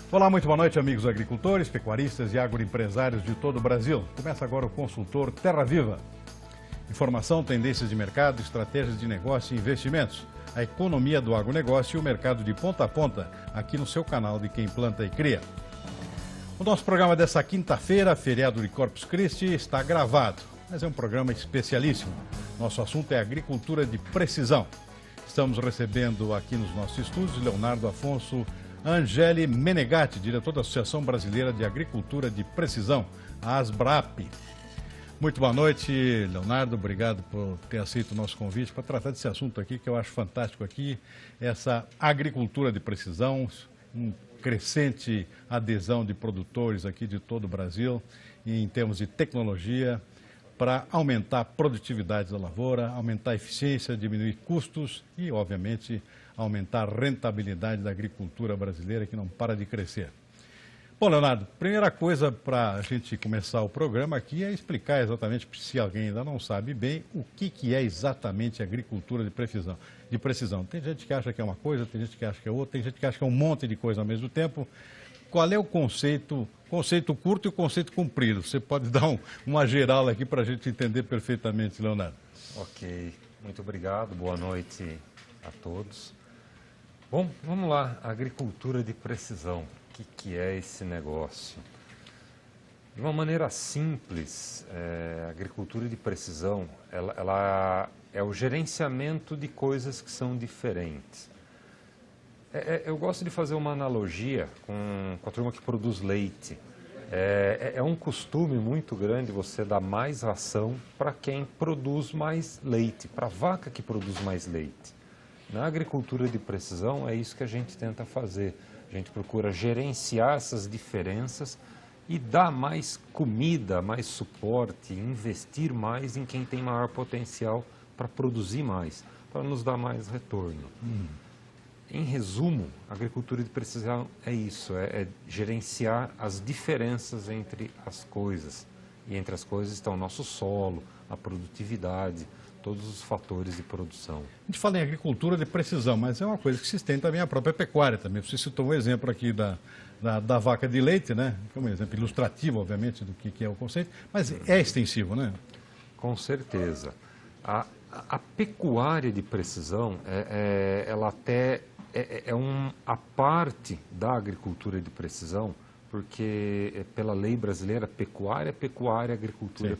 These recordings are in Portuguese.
Olá, muito boa noite, amigos agricultores, pecuaristas e agroempresários de todo o Brasil. Começa agora o Consultor Terra Viva. Informação, tendências de mercado, estratégias de negócio e investimentos. A economia do agronegócio e o mercado de ponta a ponta, aqui no seu canal de Quem Planta e Cria. O nosso programa dessa quinta-feira, feriado de Corpus Christi, está gravado, mas é um programa especialíssimo. Nosso assunto é agricultura de precisão. Estamos recebendo aqui nos nossos estúdios Leonardo Afonso Angeli Menegatti, diretor da Associação Brasileira de Agricultura de Precisão, a ASBRAP. Muito boa noite, Leonardo. Obrigado por ter aceito o nosso convite para tratar desse assunto aqui, que eu acho fantástico aqui, essa agricultura de precisão, um crescente adesão de produtores aqui de todo o Brasil, em termos de tecnologia, para aumentar a produtividade da lavoura, aumentar a eficiência, diminuir custos e, obviamente, aumentar a rentabilidade da agricultura brasileira, que não para de crescer. Bom, Leonardo, primeira coisa para a gente começar o programa aqui é explicar exatamente, se alguém ainda não sabe bem, o que é exatamente agricultura de precisão. Tem gente que acha que é uma coisa, tem gente que acha que é outra, tem gente que acha que é um monte de coisa ao mesmo tempo. Qual é o conceito curto e o conceito comprido? Você pode dar uma geral aqui para a gente entender perfeitamente, Leonardo. Ok, muito obrigado, boa noite a todos. Bom, vamos lá, agricultura de precisão, o que é esse negócio? De uma maneira simples, a agricultura de precisão, ela é o gerenciamento de coisas que são diferentes. Eu gosto de fazer uma analogia com a turma que produz leite. É um costume muito grande você dar mais ração para quem produz mais leite, para a vaca que produz mais leite. Na agricultura de precisão é isso que a gente tenta fazer. A gente procura gerenciar essas diferenças e dar mais comida, mais suporte, investir mais em quem tem maior potencial para produzir mais, para nos dar mais retorno. Em resumo, a agricultura de precisão é isso, é gerenciar as diferenças entre as coisas. E entre as coisas estão o nosso solo, a produtividade, todos os fatores de produção. A gente fala em agricultura de precisão, mas é uma coisa que se estende também à própria pecuária também. Você citou um exemplo aqui da vaca de leite, né? Que é um exemplo ilustrativo, obviamente, do que é o conceito, mas é extensivo, né? Com certeza. A pecuária de precisão, ela até a parte da agricultura de precisão, porque pela lei brasileira, pecuária, agricultura,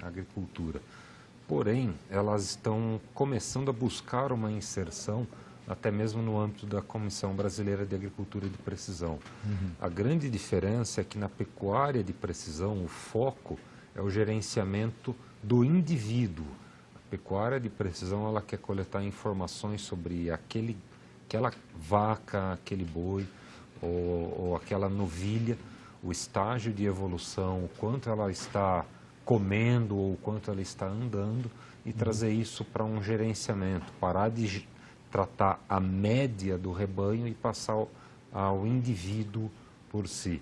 agricultura. Porém, elas estão começando a buscar uma inserção, até mesmo no âmbito da Comissão Brasileira de Agricultura de Precisão. A grande diferença é que na pecuária de precisão, o foco é o gerenciamento do indivíduo. A pecuária de precisão, ela quer coletar informações sobre aquela vaca, aquele boi ou aquela novilha, o estágio de evolução, o quanto ela está comendo ou o quanto ela está andando e trazer isso para um gerenciamento, parar de tratar a média do rebanho e passar ao indivíduo por si.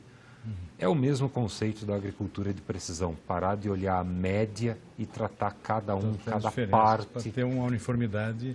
É o mesmo conceito da agricultura de precisão, parar de olhar a média e tratar cada cada parte. Para ter uma uniformidade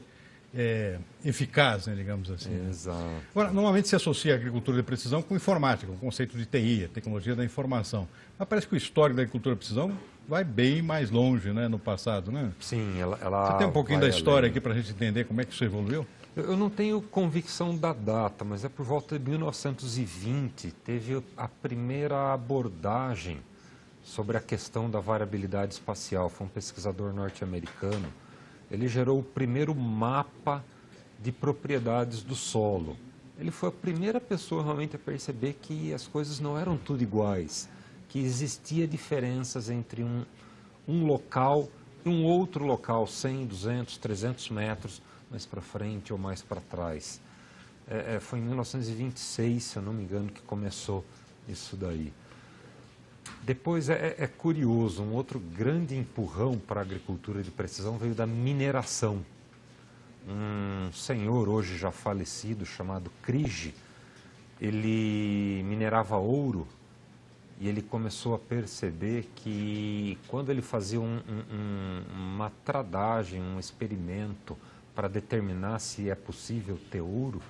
eficaz, né, digamos assim. Exato. Agora, normalmente se associa a agricultura de precisão com informática, com o conceito de TI, a tecnologia da informação. Mas parece que o histórico da agricultura de precisão vai bem mais longe, né, no passado, né? Sim, ela Você tem um pouquinho da história além. aqui para a gente entender como é que isso evoluiu? Eu não tenho convicção da data, mas é por volta de 1920, teve a primeira abordagem sobre a questão da variabilidade espacial. Foi um pesquisador norte-americano. Ele gerou o primeiro mapa de propriedades do solo. Ele foi a primeira pessoa realmente a perceber que as coisas não eram tudo iguais, que existia diferenças entre um local e um outro local, 100, 200, 300 metros, mais para frente ou mais para trás. Foi em 1926, se eu não me engano, que começou isso daí. Depois é curioso, um outro grande empurrão para a agricultura de precisão veio da mineração. Um senhor hoje já falecido, chamado Krige, ele minerava ouro e ele começou a perceber que quando ele fazia uma tradagem, um experimento para determinar se é possível ter ouro,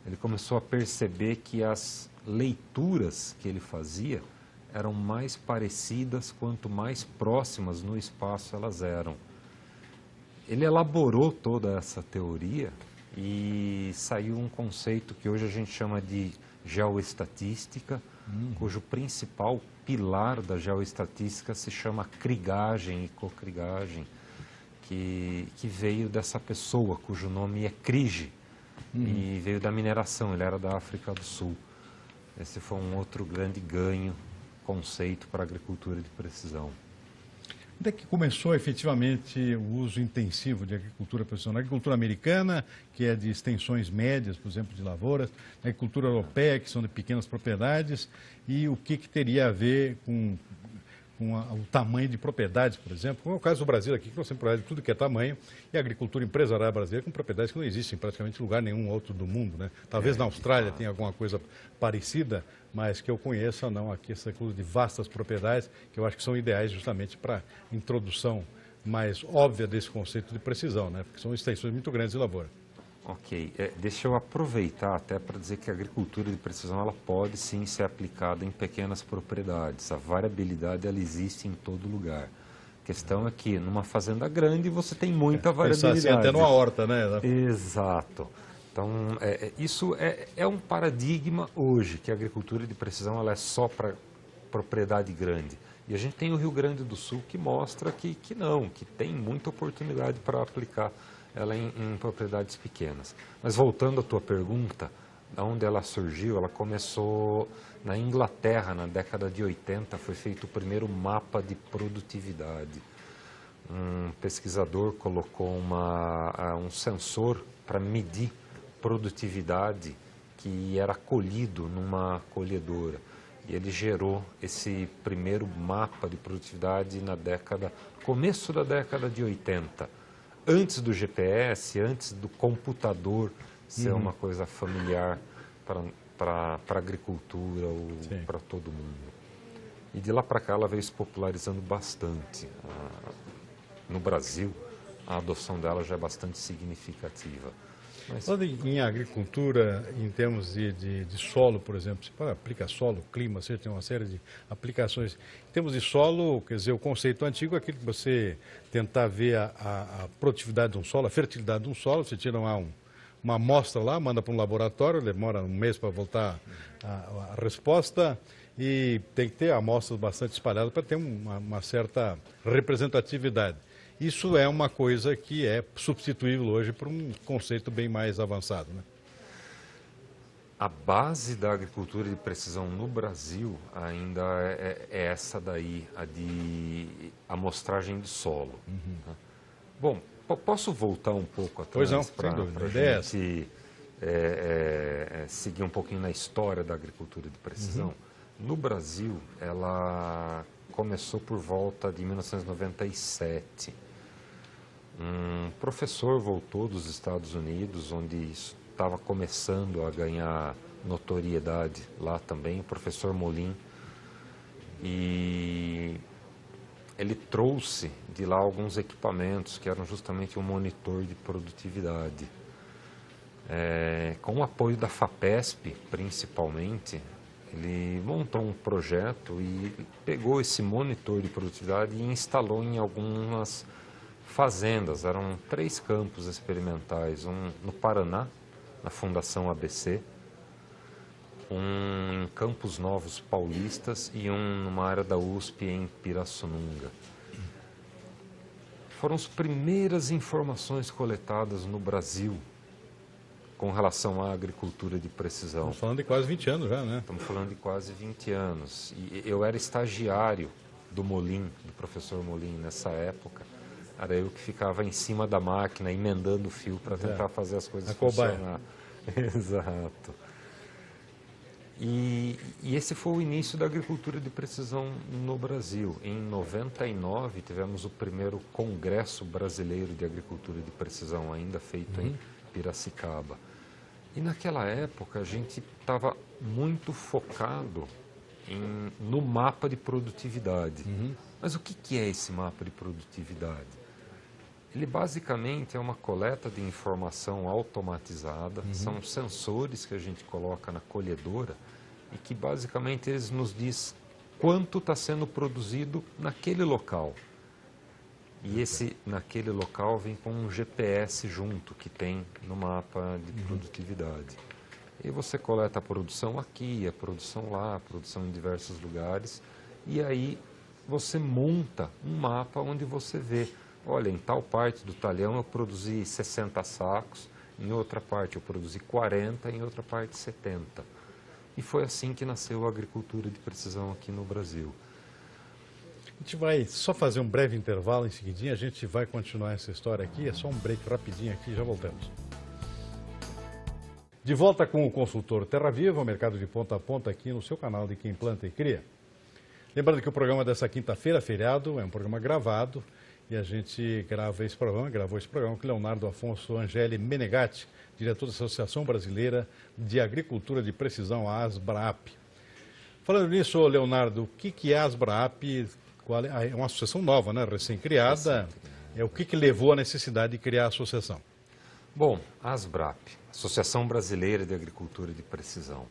ele começou a perceber que as leituras que ele fazia eram mais parecidas quanto mais próximas no espaço elas eram. Ele elaborou toda essa teoria e saiu um conceito que hoje a gente chama de geoestatística, cujo principal pilar da geoestatística se chama krigagem e cokrigagem, que veio dessa pessoa, cujo nome é Krige, e veio da mineração, ele era da África do Sul. Esse foi um outro grande conceito para a agricultura de precisão. Onde é que começou efetivamente o uso intensivo de agricultura precisão? Na agricultura americana, que é de extensões médias, por exemplo, de lavouras, na agricultura europeia, que são de pequenas propriedades, e o que teria a ver com o tamanho de propriedades, por exemplo, como é o caso do Brasil aqui, que nós temos propriedade de tudo que é tamanho, e a agricultura empresarial brasileira com propriedades que não existem em praticamente lugar nenhum outro do mundo, né? Talvez na Austrália tenha alguma coisa parecida, mas que eu conheça não, aqui essa coisa de vastas propriedades, que eu acho que são ideais justamente para a introdução mais óbvia desse conceito de precisão, né? Porque são extensões muito grandes de lavoura. Ok, deixa eu aproveitar até para dizer que a agricultura de precisão ela pode sim ser aplicada em pequenas propriedades. A variabilidade ela existe em todo lugar. A questão é que numa fazenda grande você tem muita variabilidade. Pensar assim, até numa horta, né? Exato. Então, isso é um paradigma hoje, que a agricultura de precisão ela é só para propriedade grande. E a gente tem o Rio Grande do Sul que mostra que não, que tem muita oportunidade para aplicar ela em propriedades pequenas. Mas voltando à tua pergunta, onde ela surgiu, ela começou na Inglaterra, na década de 80, foi feito o primeiro mapa de produtividade. Um pesquisador colocou um sensor para medir produtividade que era colhido numa colhedora. E ele gerou esse primeiro mapa de produtividade começo da década de 80. Antes do GPS, antes do computador ser uma coisa familiar para a agricultura ou para todo mundo. E de lá para cá ela veio se popularizando bastante. No Brasil, a adoção dela já é bastante significativa. Falando em agricultura, em termos de solo, por exemplo, você aplica solo, clima, você tem uma série de aplicações. Em termos de solo, quer dizer, o conceito antigo é aquele que você tentar ver a produtividade de um solo, a fertilidade de um solo, você tira uma amostra lá, manda para um laboratório, demora um mês para voltar a resposta e tem que ter amostras bastante espalhadas para ter uma certa representatividade. Isso é uma coisa que é substituível hoje por um conceito bem mais avançado, né? A base da agricultura de precisão no Brasil ainda é essa daí, a de amostragem de solo. Né? Bom, posso voltar um pouco atrás para a gente seguir um pouquinho na história da agricultura de precisão? No Brasil, ela começou por volta de 1997. Um professor voltou dos Estados Unidos, onde isso estava começando a ganhar notoriedade lá também, o professor Molin, e ele trouxe de lá alguns equipamentos que eram justamente um monitor de produtividade. Com o apoio da FAPESP, principalmente, ele montou um projeto e pegou esse monitor de produtividade e instalou em algumas fazendas. Eram 3 campos experimentais, um no Paraná, na Fundação ABC, um em Campos Novos Paulistas e um numa área da USP em Pirassununga. Foram as primeiras informações coletadas no Brasil com relação à agricultura de precisão. Estamos falando de quase 20 anos já, né? Estamos falando de quase 20 anos. E eu era estagiário do Molin, do professor Molin, nessa época. Era eu que ficava em cima da máquina, emendando o fio para tentar fazer as coisas funcionar. Exato. E esse foi o início da agricultura de precisão no Brasil. Em 99, tivemos o primeiro Congresso Brasileiro de Agricultura de Precisão, ainda feito em Piracicaba. E naquela época a gente estava muito focado no mapa de produtividade. Mas o que é esse mapa de produtividade? Ele basicamente é uma coleta de informação automatizada, são sensores que a gente coloca na colhedora e que basicamente eles nos diz quanto está sendo produzido naquele local. E esse naquele local vem com um GPS junto que tem no mapa de produtividade. E você coleta a produção aqui, a produção lá, a produção em diversos lugares e aí você monta um mapa onde você vê, olha, em tal parte do talhão eu produzi 60 sacos, em outra parte eu produzi 40, em outra parte 70. E foi assim que nasceu a agricultura de precisão aqui no Brasil. A gente vai só fazer um breve intervalo, em seguidinho a gente vai continuar essa história aqui, é só um break rapidinho aqui e já voltamos. De volta com o consultor Terra Viva, o mercado de ponta a ponta aqui no seu canal de Quem Planta e Cria. Lembrando que o programa dessa quinta-feira, feriado, é um programa gravado e a gente gravou esse programa com Leonardo Afonso Angeli Menegatti, diretor da Associação Brasileira de Agricultura de Precisão, a ASBRAAP. Falando nisso, Leonardo, o que é a ASBRAAP? É uma associação nova, né? Recém-criada. O que levou à necessidade de criar a associação? Bom, a ASBRAAP, Associação Brasileira de Agricultura de Precisão,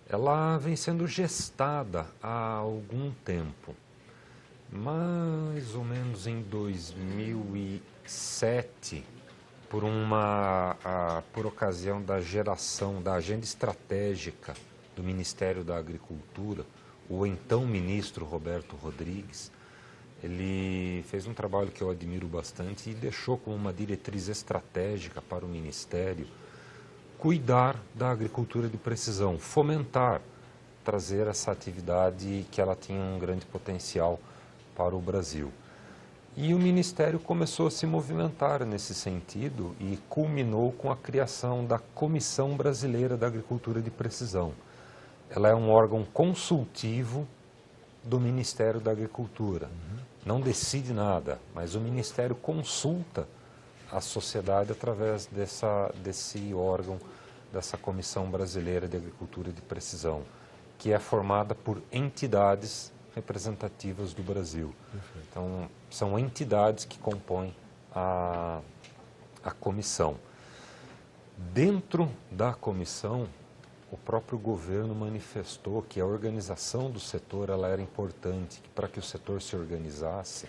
ela vem sendo gestada há algum tempo. Mais ou menos em 2007, por ocasião da geração da agenda estratégica do Ministério da Agricultura, o então ministro Roberto Rodrigues, ele fez um trabalho que eu admiro bastante e deixou como uma diretriz estratégica para o Ministério cuidar da agricultura de precisão, fomentar, trazer essa atividade que ela tinha um grande potencial para o Brasil. E o Ministério começou a se movimentar nesse sentido e culminou com a criação da Comissão Brasileira da Agricultura de Precisão. Ela é um órgão consultivo do Ministério da Agricultura. Não decide nada, mas o Ministério consulta a sociedade através desse órgão, dessa Comissão Brasileira de Agricultura de Precisão, que é formada por entidades representativas do Brasil. Perfeito. Então, são entidades que compõem a comissão. Dentro da comissão, o próprio governo manifestou que a organização do setor ela era importante, que para que o setor se organizasse,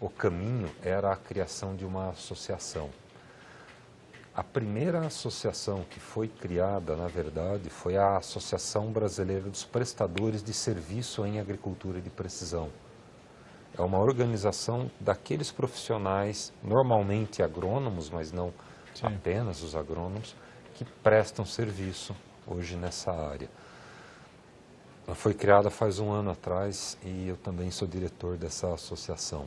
o caminho era a criação de uma associação. A primeira associação que foi criada, na verdade, foi a Associação Brasileira dos Prestadores de Serviço em Agricultura de Precisão. É uma organização daqueles profissionais, normalmente agrônomos, mas não apenas os agrônomos, que prestam serviço hoje nessa área. Ela foi criada faz um ano atrás e eu também sou diretor dessa associação.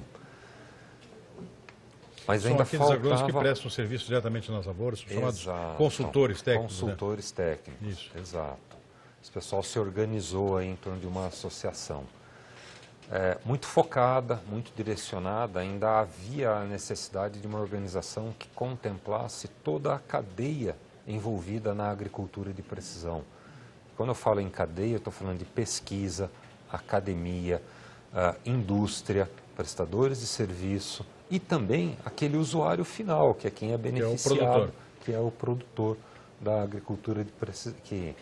Mas ainda aqueles agrônomos que prestam serviço diretamente nas lavouras, chamados consultores técnicos. Consultores técnicos, isso. Exato. Esse pessoal se organizou aí em torno de uma associação. Muito focada, muito direcionada, ainda havia a necessidade de uma organização que contemplasse toda a cadeia envolvida na agricultura de precisão. Quando eu falo em cadeia, eu estou falando de pesquisa, academia, indústria, prestadores de serviço e também aquele usuário final, que é quem é beneficiado, que é o produtor da agricultura de precisão, que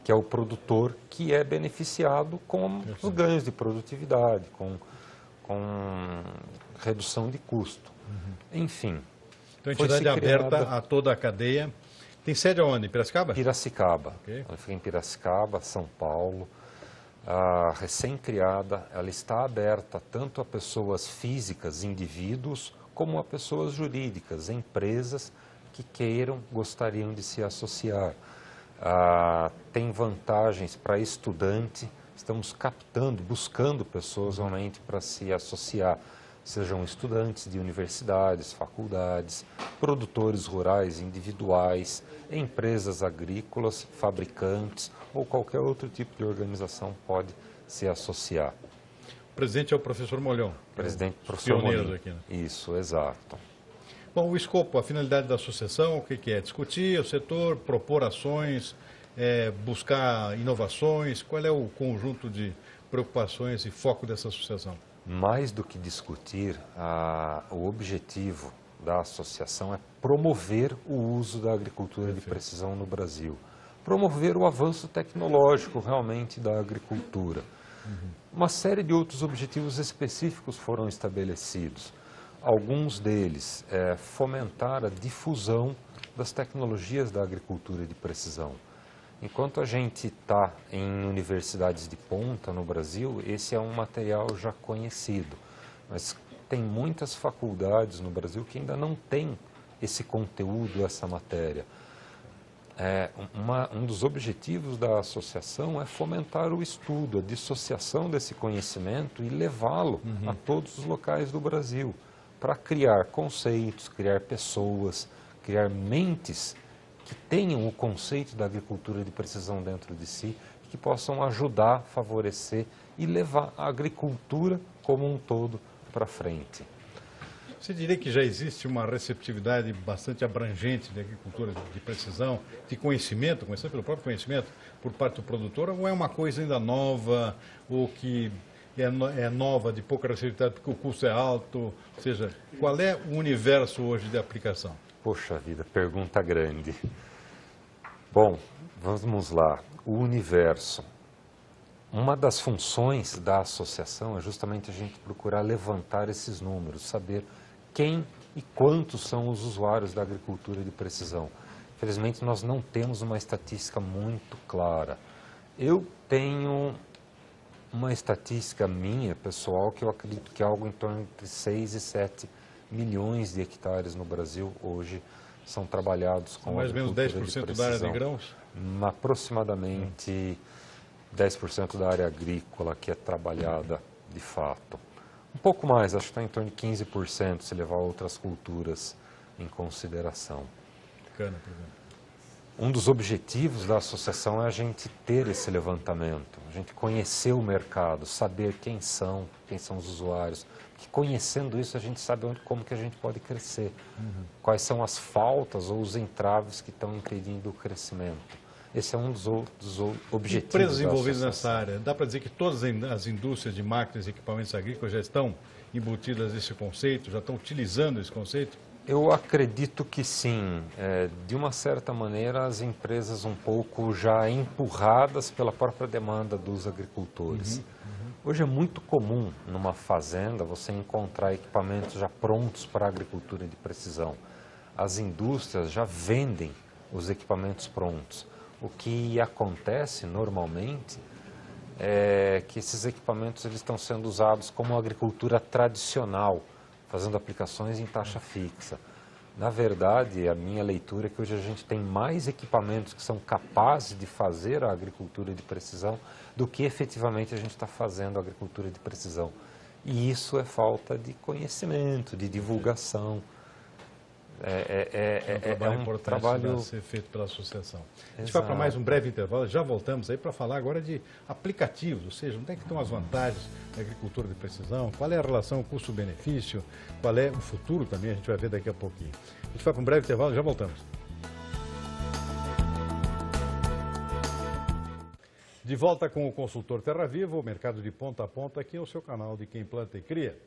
é o produtor que é beneficiado com os ganhos de produtividade, com redução de custo. Enfim. Então, a entidade é aberta a toda a cadeia. Tem sede aonde? Em Piracicaba? Piracicaba. Okay. Ela fica em Piracicaba, São Paulo. Recém-criada, ela está aberta tanto a pessoas físicas, indivíduos, como a pessoas jurídicas, empresas que gostariam de se associar. Tem vantagens para estudante, estamos buscando pessoas realmente para se associar, sejam estudantes de universidades, faculdades, produtores rurais individuais, empresas agrícolas, fabricantes ou qualquer outro tipo de organização pode se associar. O presidente é o professor Molhon. Presidente professor Molhon. Aqui, né? Isso, exato. Bom, o escopo, a finalidade da associação, o que é? Discutir o setor, propor ações, buscar inovações. Qual é o conjunto de preocupações e foco dessa associação? Mais do que discutir, o objetivo da associação é promover o uso da agricultura de precisão no Brasil. Promover o avanço tecnológico realmente da agricultura. Uma série de outros objetivos específicos foram estabelecidos. Alguns deles é fomentar a difusão das tecnologias da agricultura de precisão. Enquanto a gente está em universidades de ponta no Brasil, esse é um material já conhecido. Mas tem muitas faculdades no Brasil que ainda não têm esse conteúdo, essa matéria. Um dos objetivos da associação é fomentar o estudo, a dissociação desse conhecimento e levá-lo a todos os locais do Brasil, para criar conceitos, criar pessoas, criar mentes que tenham o conceito da agricultura de precisão dentro de si, que possam ajudar, favorecer e levar a agricultura como um todo para frente. Você diria que já existe uma receptividade bastante abrangente de agricultura de precisão, de conhecimento, começando pelo próprio conhecimento, por parte do produtor, ou é uma coisa ainda nova, ou que é nova, de pouca receptividade, porque o custo é alto? Ou seja, qual é o universo hoje de aplicação? Poxa vida, pergunta grande. Bom, vamos lá. O universo. Uma das funções da associação é justamente a gente procurar levantar esses números, saber quem e quantos são os usuários da agricultura de precisão. Infelizmente, nós não temos uma estatística muito clara. Eu tenho uma estatística minha, pessoal, que eu acredito que é algo em torno de 6 e 7 milhões de hectares no Brasil hoje são trabalhados com mais ou menos 10% da área de grãos? Aproximadamente 10% da área agrícola que é trabalhada de fato. Um pouco mais, acho que está em torno de 15% se levar outras culturas em consideração. Cana, por exemplo. Um dos objetivos da associação é a gente ter esse levantamento, a gente conhecer o mercado, saber quem são os usuários, que conhecendo isso a gente sabe como que a gente pode crescer, quais são as faltas ou os entraves que estão impedindo o crescimento. Esse é um dos objetivos. Empresas envolvidas nessa área, dá para dizer que todas as indústrias de máquinas e equipamentos agrícolas já estão embutidas nesse conceito, já estão utilizando esse conceito? Eu acredito que sim. De uma certa maneira, as empresas um pouco já empurradas pela própria demanda dos agricultores. Hoje é muito comum numa fazenda você encontrar equipamentos já prontos para a agricultura de precisão. As indústrias já vendem os equipamentos prontos. O que acontece normalmente é que esses equipamentos eles estão sendo usados como agricultura tradicional, fazendo aplicações em taxa fixa. Na verdade, a minha leitura é que hoje a gente tem mais equipamentos que são capazes de fazer a agricultura de precisão do que efetivamente a gente está fazendo a agricultura de precisão. E isso é falta de conhecimento, de divulgação. É um importante trabalho a ser feito pela associação. A gente vai para mais um breve intervalo, já voltamos aí para falar agora de aplicativos, ou seja, onde é que estão as vantagens da agricultura de precisão, qual é a relação custo-benefício, qual é o futuro também, a gente vai ver daqui a pouquinho. A gente vai para um breve intervalo, já voltamos. De volta com o consultor Terra Viva, o mercado de ponta a ponta, aqui é o seu canal de Quem Planta e Cria.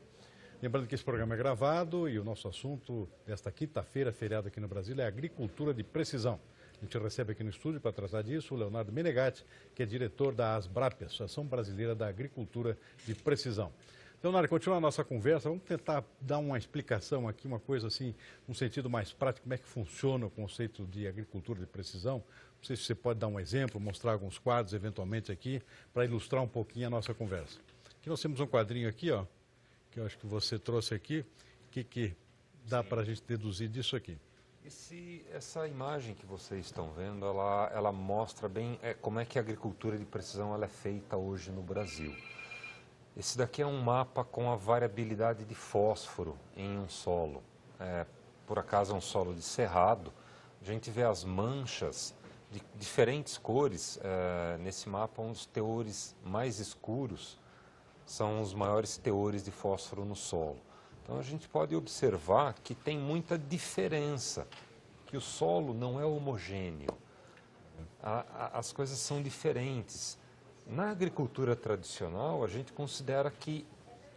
Lembrando que esse programa é gravado e o nosso assunto desta quinta-feira, feriado aqui no Brasil, é agricultura de precisão. A gente recebe aqui no estúdio para tratar disso o Leonardo Menegatti, que é diretor da ASBRAP, Associação Brasileira da Agricultura de Precisão. Leonardo, continuando a nossa conversa, vamos tentar dar uma explicação aqui, uma coisa assim, num sentido mais prático, como é que funciona o conceito de agricultura de precisão. Não sei se você pode dar um exemplo, mostrar alguns quadros eventualmente aqui, para ilustrar um pouquinho a nossa conversa. Aqui nós temos um quadrinho aqui, ó, que eu acho que você trouxe aqui, que dá para a gente deduzir disso aqui? Essa imagem que vocês estão vendo, ela mostra bem como é que a agricultura de precisão ela é feita hoje no Brasil. Esse daqui é um mapa com a variabilidade de fósforo em um solo. Por acaso é um solo de cerrado, a gente vê as manchas de diferentes cores nesse mapa, um dos teores mais escuros são os maiores teores de fósforo no solo. Então a gente pode observar que tem muita diferença, que o solo não é homogêneo, as coisas são diferentes. Na agricultura tradicional, a gente considera que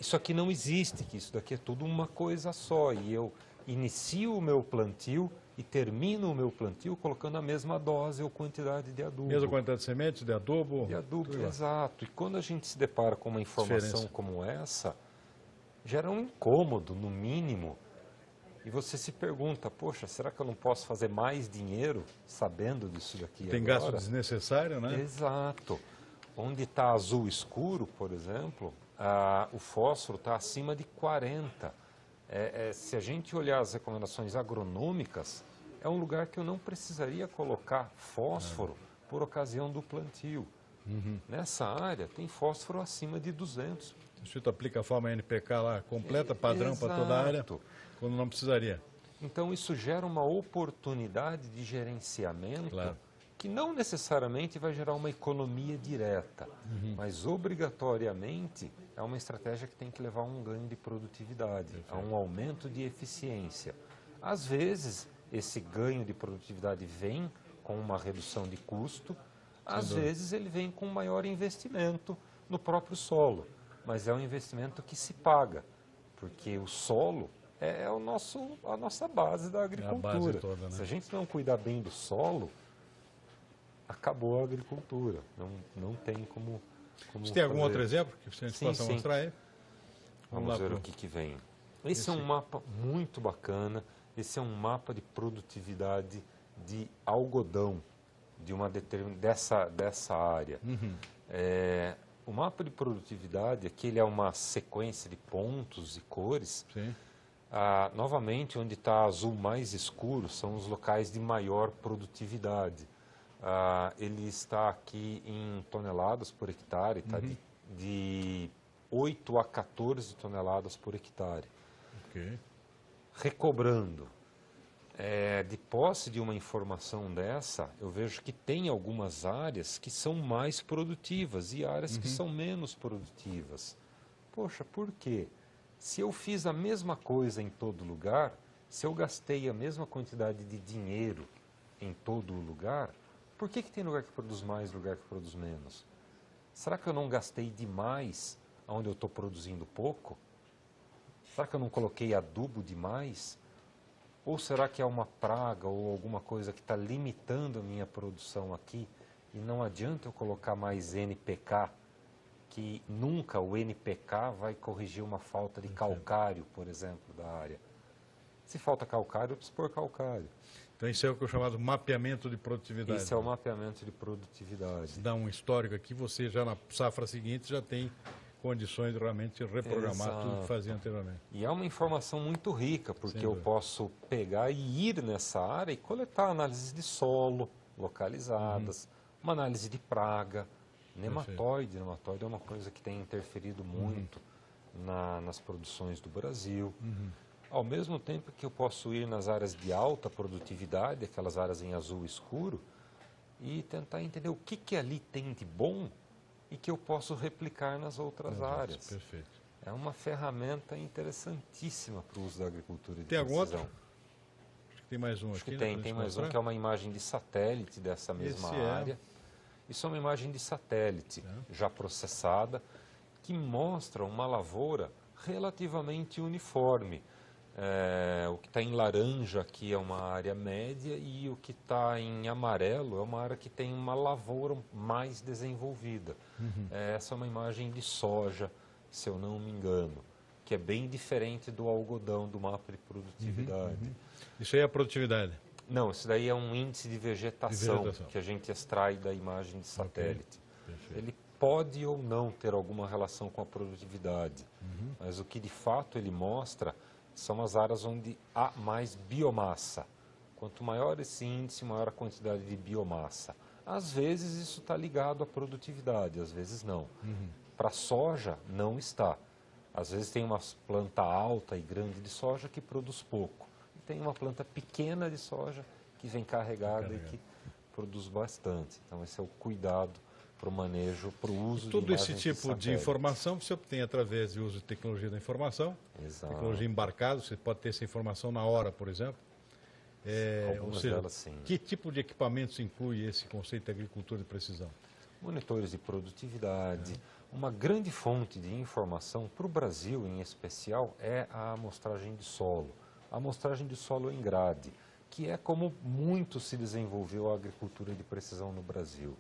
isso aqui não existe, que isso daqui é tudo uma coisa só. E eu inicio o meu plantio e termino o meu plantio colocando a mesma dose ou quantidade de adubo. Mesma quantidade de sementes, de adubo? De adubo, exato. E quando a gente se depara com uma informação como essa, gera um incômodo, no mínimo. E você se pergunta, poxa, será que eu não posso fazer mais dinheiro sabendo disso daqui Tem agora? gasto desnecessário, né? Exato. Onde está azul escuro, por exemplo, o fósforo está acima de 40. Se a gente olhar as recomendações agronômicas, é um lugar que eu não precisaria colocar fósforo por ocasião do plantio. Nessa área tem fósforo acima de 200. O Instituto aplica a forma NPK lá, completa, padrão para toda a área, quando não precisaria. Então isso gera uma oportunidade de gerenciamento que não necessariamente vai gerar uma economia direta, mas obrigatoriamente é uma estratégia que tem que levar a um ganho de produtividade, a um aumento de eficiência. Às vezes, esse ganho de produtividade vem com uma redução de custo, às vezes ele vem com maior investimento no próprio solo, mas é um investimento que se paga, porque o solo é a nossa base da agricultura. É a base toda, né? Se a gente não cuidar bem do solo, acabou a agricultura, não tem como Você tem algum outro exemplo que você possa mostrar aí? Vamos ver o que vem. Esse é um mapa muito bacana, esse é um mapa de produtividade de algodão, dessa área. O mapa de produtividade, aqui ele é uma sequência de pontos e cores. Novamente, onde está azul mais escuro, são os locais de maior produtividade. Ele está aqui em toneladas por hectare, está de 8 a 14 toneladas por hectare. Recobrando, de posse de uma informação dessa, eu vejo que tem algumas áreas que são mais produtivas e áreas que são menos produtivas. Poxa, por quê? Se eu fiz a mesma coisa em todo lugar, se eu gastei a mesma quantidade de dinheiro em todo lugar, por que tem lugar que produz mais e lugar que produz menos? Será que eu não gastei demais onde eu estou produzindo pouco? Será que eu não coloquei adubo demais? Ou será que é uma praga ou alguma coisa que está limitando a minha produção aqui e não adianta eu colocar mais NPK, que nunca o NPK vai corrigir uma falta de calcário, por exemplo, da área. Se falta calcário, eu preciso pôr calcário. Então isso é o que é chamado mapeamento de produtividade. Isso é o mapeamento de produtividade. Se dá um histórico aqui, você já na safra seguinte já tem condições de realmente reprogramar tudo que fazia anteriormente. E é uma informação muito rica, porque eu posso pegar e ir nessa área e coletar análises de solo localizadas, uma análise de praga, nematóide. Nematóide é uma coisa que tem interferido muito nas produções do Brasil. Ao mesmo tempo que eu posso ir nas áreas de alta produtividade, aquelas áreas em azul escuro, e tentar entender o que ali tem de bom e que eu posso replicar nas outras áreas. Perfeito. É uma ferramenta interessantíssima para o uso da agricultura de Tem algum precisão. outro? Acho que tem mais um Acho aqui. que tem mais um, que é uma imagem de satélite dessa mesma área. Isso é uma imagem de satélite, já processada, que mostra uma lavoura relativamente uniforme. O que está em laranja aqui é uma área média e o que está em amarelo é uma área que tem uma lavoura mais desenvolvida. Essa é uma imagem de soja, se eu não me engano, que é bem diferente do algodão, do mapa de produtividade. Isso aí é a produtividade? Não, isso daí é um índice de vegetação, que a gente extrai da imagem de satélite. Ele pode ou não ter alguma relação com a produtividade, mas o que de fato ele mostra são as áreas onde há mais biomassa. Quanto maior esse índice, maior a quantidade de biomassa. Às vezes isso está ligado à produtividade, às vezes não. Para soja, não está. Às vezes tem uma planta alta e grande de soja que produz pouco. E tem uma planta pequena de soja que vem carregada e que produz bastante. Então esse é o cuidado para o manejo, para o uso de Tudo esse imagens tipo de informação você obtém através do uso de tecnologia da informação, tecnologia embarcada, você pode ter essa informação na hora, por exemplo. Ou seja, delas, sim. Que tipo de equipamentos inclui esse conceito de agricultura de precisão? monitores de produtividade. Uma grande fonte de informação para o Brasil, em especial, é a amostragem de solo. A amostragem de solo em grade, que é como muito se desenvolveu a agricultura de precisão no Brasil.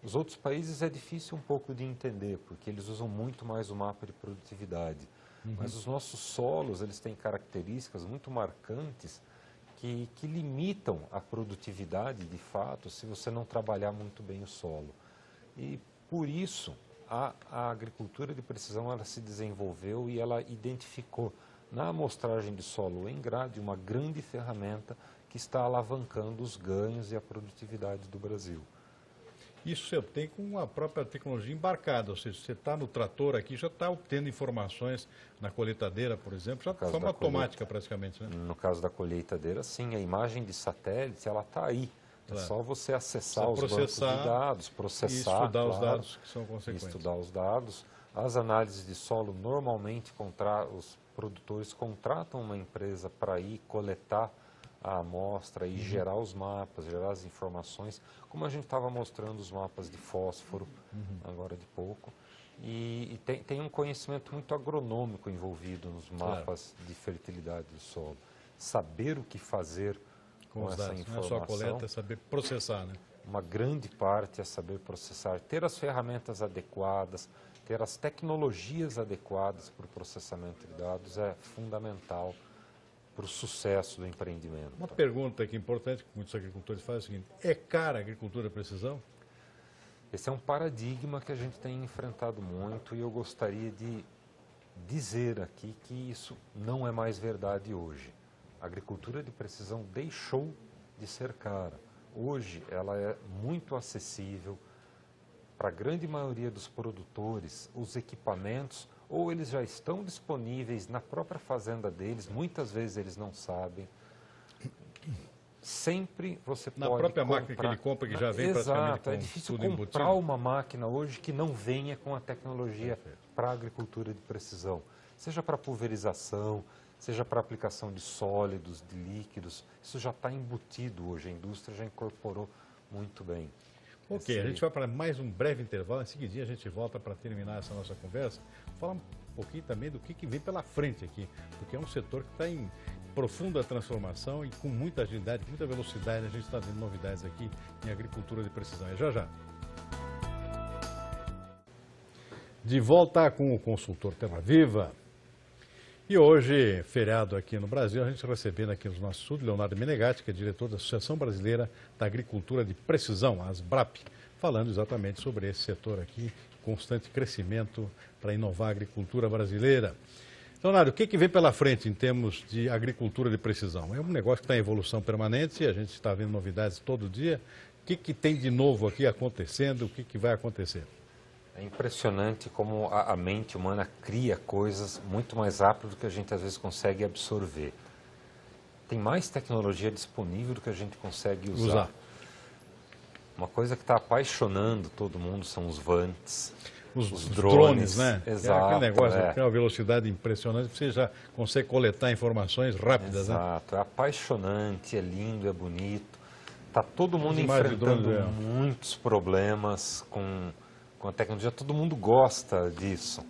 Os outros países é difícil um pouco de entender, porque eles usam muito mais o mapa de produtividade. Mas os nossos solos, eles têm características muito marcantes que limitam a produtividade, de fato, se você não trabalhar muito bem o solo. E, por isso, a agricultura de precisão ela se desenvolveu e ela identificou na amostragem de solo em grade uma grande ferramenta que está alavancando os ganhos e a produtividade do Brasil. Isso você tem com a própria tecnologia embarcada, ou seja, você está no trator aqui, já está obtendo informações na colheitadeira, por exemplo, já de forma automática praticamente, né? No caso da colheitadeira, sim, a imagem de satélite, ela está aí. Claro. É só você acessar os bancos de dados, processar, e estudar os dados que são consequentes. Estudar os dados. As análises de solo, normalmente, os produtores contratam uma empresa para ir coletar a amostra e gerar os mapas, gerar as informações, como a gente estava mostrando os mapas de fósforo, agora de pouco. E tem um conhecimento muito agronômico envolvido nos mapas de fertilidade do solo. Saber o que fazer com essa informação. Não é só a coleta, é saber processar, né? Uma grande parte é saber processar, ter as ferramentas adequadas, ter as tecnologias adequadas para o processamento de dados é fundamental para o sucesso do empreendimento. Uma pergunta aqui importante que muitos agricultores fazem é o seguinte: é cara a agricultura de precisão? Esse é um paradigma que a gente tem enfrentado muito e eu gostaria de dizer aqui que isso não é mais verdade hoje. A agricultura de precisão deixou de ser cara. Hoje ela é muito acessível para a grande maioria dos produtores. Os equipamentos, ou eles já estão disponíveis na própria fazenda deles, muitas vezes eles não sabem. Sempre você pode na própria comprar, máquina que ele compra, que já vem praticamente com é difícil tudo comprar embutido. uma máquina hoje que não venha com a tecnologia para a agricultura de precisão. Seja para pulverização, seja para aplicação de sólidos, de líquidos, isso já está embutido hoje, a indústria já incorporou muito bem. Ok, a gente vai para mais um breve intervalo, em seguidinho a gente volta para terminar essa nossa conversa, falar um pouquinho também do que vem pela frente aqui, porque é um setor que está em profunda transformação e com muita agilidade, muita velocidade, a gente está vendo novidades aqui em agricultura de precisão. É já já. De volta com o consultor Terra Viva. E hoje, feriado aqui no Brasil, a gente recebendo aqui no nosso estúdio Leonardo Menegatti, que é diretor da Associação Brasileira da Agricultura de Precisão, a ASBRAP, falando exatamente sobre esse setor aqui, constante crescimento para inovar a agricultura brasileira. Leonardo, o que vem pela frente em termos de agricultura de precisão? É um negócio que está em evolução permanente, a gente está vendo novidades todo dia. O que tem de novo aqui acontecendo, o que vai acontecer? É impressionante como a mente humana cria coisas muito mais rápido do que a gente às vezes consegue absorver. Tem mais tecnologia disponível do que a gente consegue usar. Uma coisa que está apaixonando todo mundo são os vantes, os drones, né? Exato. É aquele negócio, tem uma velocidade impressionante, você já consegue coletar informações rápidas, Exato. Né? É apaixonante, é lindo, é bonito. Está todo mundo enfrentando muitos problemas com a tecnologia, todo mundo gosta disso.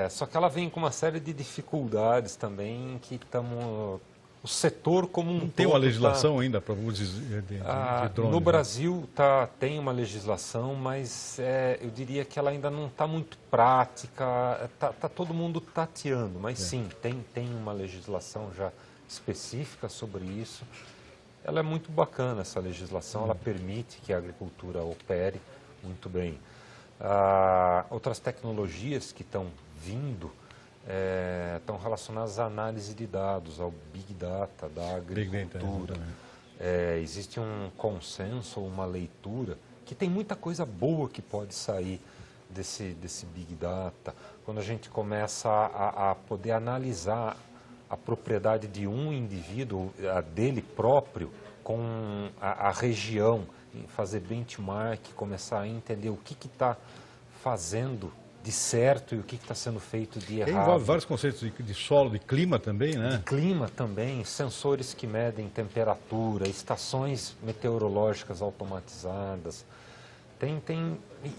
Só que ela vem com uma série de dificuldades também que estamos... O setor como um todo... Tem uma legislação ainda para uso de drones? No Brasil tem uma legislação, mas eu diria que ela ainda não está muito prática, está todo mundo tateando, mas sim, tem uma legislação já específica sobre isso. Ela é muito bacana, essa legislação, ela permite que a agricultura opere muito bem. Outras tecnologias que estão vindo estão relacionadas à análise de dados, ao Big Data da agricultura. Existe um consenso, uma leitura, que tem muita coisa boa que pode sair desse Big Data. Quando a gente começa a poder analisar a propriedade de um indivíduo, a dele próprio, com a região, fazer benchmark, começar a entender o que está fazendo de certo e o que está sendo feito de errado. Envolve vários conceitos de solo, de clima também, né? De clima também, sensores que medem temperatura, estações meteorológicas automatizadas.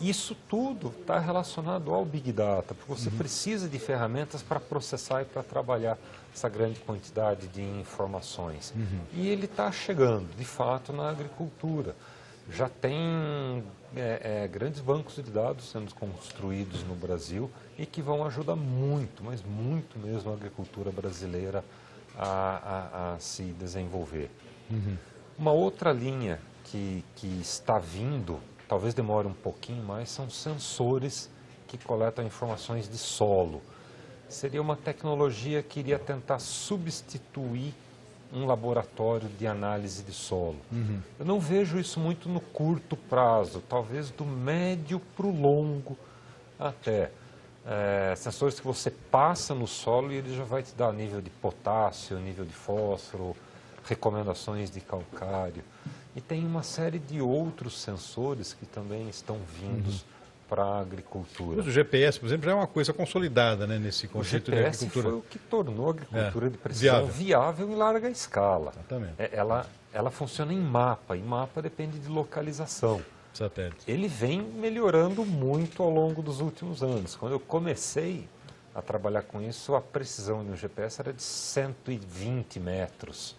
Isso tudo está relacionado ao Big Data, porque você precisa de ferramentas para processar e para trabalhar essa grande quantidade de informações. E ele está chegando, de fato, na agricultura. Já tem grandes bancos de dados sendo construídos no Brasil e que vão ajudar muito, mas muito mesmo a agricultura brasileira a se desenvolver. Uma outra linha que está vindo, talvez demore um pouquinho mais, são sensores que coletam informações de solo. Seria uma tecnologia que iria tentar substituir um laboratório de análise de solo. Eu não vejo isso muito no curto prazo, talvez do médio para o longo até. Sensores que você passa no solo e ele já vai te dar nível de potássio, nível de fósforo, recomendações de calcário. E tem uma série de outros sensores que também estão vindos para a agricultura. O GPS, por exemplo, já é uma coisa consolidada, né, nesse conceito de agricultura. O GPS foi o que tornou a agricultura de precisão viável em larga escala. Exatamente. Ela funciona em mapa, e mapa depende de localização. Satélite. Ele vem melhorando muito ao longo dos últimos anos. Quando eu comecei a trabalhar com isso, a precisão no GPS era de 120 metros.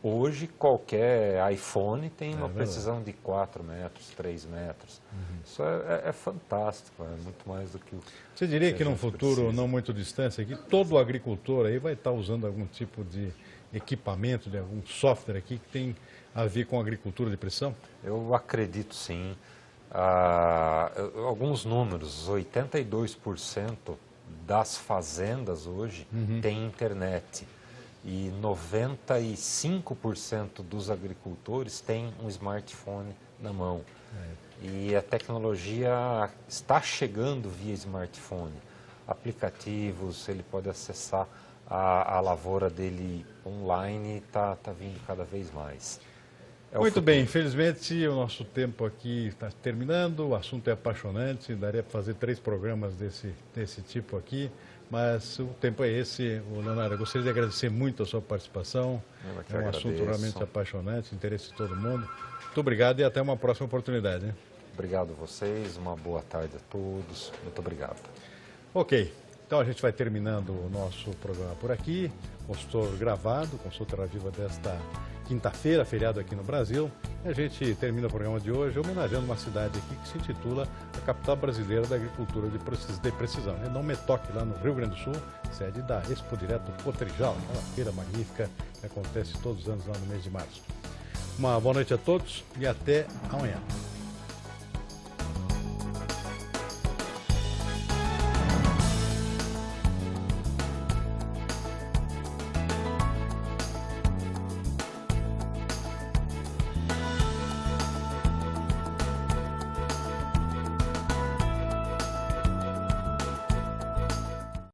Hoje, qualquer iPhone tem uma precisão de 4 metros, 3 metros. Isso é fantástico, é muito mais do que o... Você diria que num futuro não muito distante aqui, todo agricultor aí vai estar usando algum tipo de equipamento, de algum software aqui que tem a ver com agricultura de precisão? Eu acredito sim. Alguns números, 82% das fazendas hoje têm internet. E 95% dos agricultores têm um smartphone na mão. E a tecnologia está chegando via smartphone. Aplicativos, ele pode acessar a lavoura dele online e está vindo cada vez mais. Muito bem, infelizmente o nosso tempo aqui está terminando, o assunto é apaixonante, daria para fazer 3 programas desse tipo aqui. Mas o tempo é esse, Leonardo. Eu gostaria de agradecer muito a sua participação. É um assunto realmente apaixonante, interesse de todo mundo. Muito obrigado e até uma próxima oportunidade. Hein? Obrigado a vocês, uma boa tarde a todos. Muito obrigado. Ok, então a gente vai terminando o nosso programa por aqui. Consultor gravado, Consultor Terra Viva desta quinta-feira, feriado aqui no Brasil. E a gente termina o programa de hoje homenageando uma cidade aqui que se intitula a capital brasileira da agricultura de precisão. É Nome Toque, lá no Rio Grande do Sul, sede da Expo Direto Cotrijal, aquela feira magnífica que acontece todos os anos lá no mês de março. Uma boa noite a todos e até amanhã.